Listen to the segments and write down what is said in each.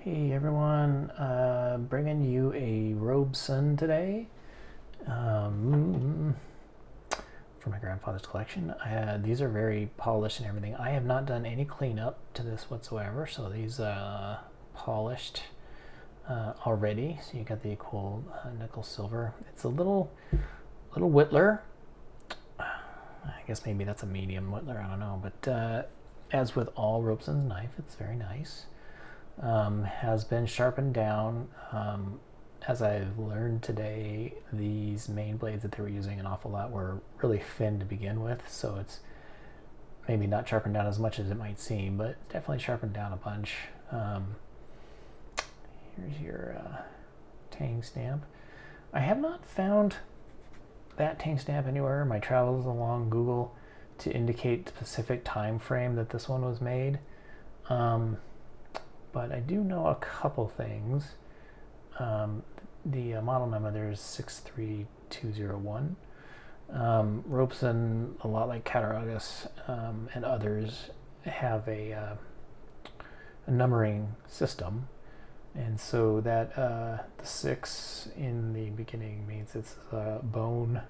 Hey everyone, bringing you a Robeson today from my grandfather's collection. These are very polished and everything. I have not done any cleanup to this whatsoever, so these polished already. So you got the cool nickel silver. It's a little Whittler. I guess maybe that's a medium Whittler, I don't know. But as with all Robeson's knife, it's very nice. Has been sharpened down. As I've learned today, these main blades that they were using an awful lot were really thin to begin with, so it's maybe not sharpened down as much as it might seem, but definitely sharpened down a bunch. Here's your tang stamp. I have not found that tang stamp anywhere in my travels along Google to indicate the specific time frame that this one was made. But I do know a couple things. The model number there is 63201. Robeson, a lot like Cattaraugus and others, have a numbering system, and so that the 6 in the beginning means it's bone.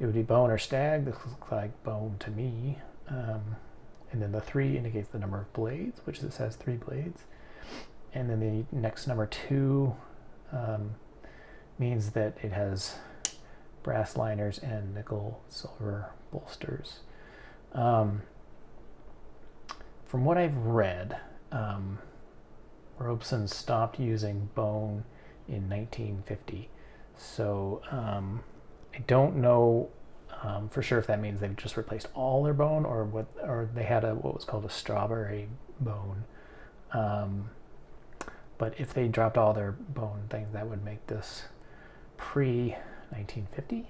It would be bone or stag. This looks like bone to me. And then the 3 indicates the number of blades, which this has 3 blades. And then the next number 2 means that it has brass liners and nickel silver bolsters. From what I've read, Robeson stopped using bone in 1950. So I don't know for sure if that means they've just replaced all their bone, or they had what was called a strawberry bone. But if they dropped all their bone things, that would make this pre-1950.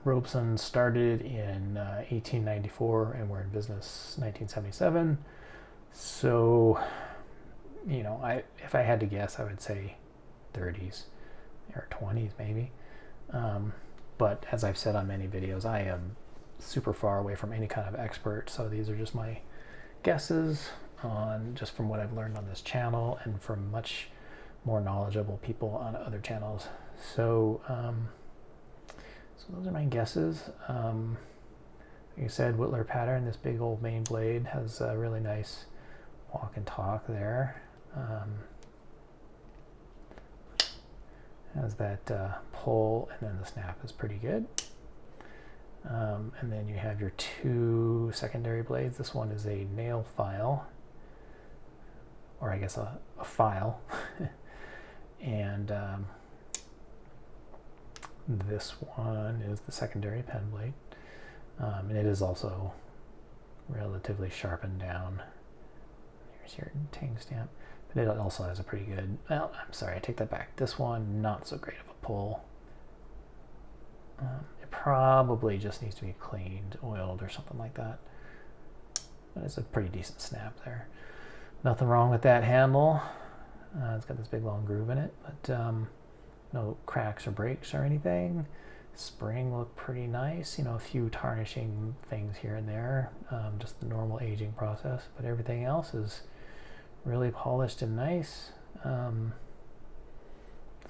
Robeson started in 1894 and were in business 1977. So, if I had to guess, I would say 30s or 20s maybe. But as I've said on many videos, I am super far away from any kind of expert, so these are just my guesses just from what I've learned on this channel and from much more knowledgeable people on other channels. So, so those are my guesses. Like I said, Whittler pattern. This big old main blade has a really nice walk and talk there. Has that pull, and then the snap is pretty good. And then you have your 2 secondary blades. This one is a nail file, or I guess a file. And this one is the secondary pen blade. And it is also relatively sharpened down. Here's your tang stamp. But it also has a pretty good, well, I'm sorry, I take that back. This one, not so great of a pull. It probably just needs to be cleaned, oiled, or something like that. But it's a pretty decent snap there. Nothing wrong with that handle. It's got this big long groove in it, but no cracks or breaks or anything. Spring looked pretty nice. A few tarnishing things here and there, just the normal aging process. But everything else is really polished and nice. So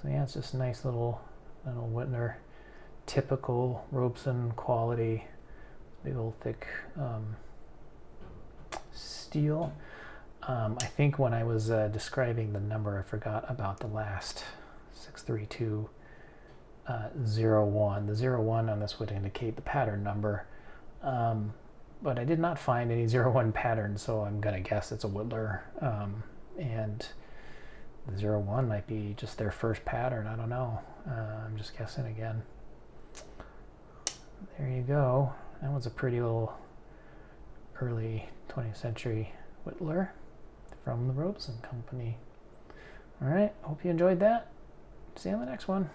yeah, it's just a nice little Whittler, typical Robeson quality, big old thick steel. I think when I was describing the number, I forgot about the last 63201. The 01 on this would indicate the pattern number, but I did not find any 01 pattern, so I'm gonna guess it's a Whittler. And the 01 might be just their first pattern. I don't know. I'm just guessing again. There you go. That was a pretty little early 20th century Whittler from the Robeson Company. All right, hope you enjoyed that. See you on the next one.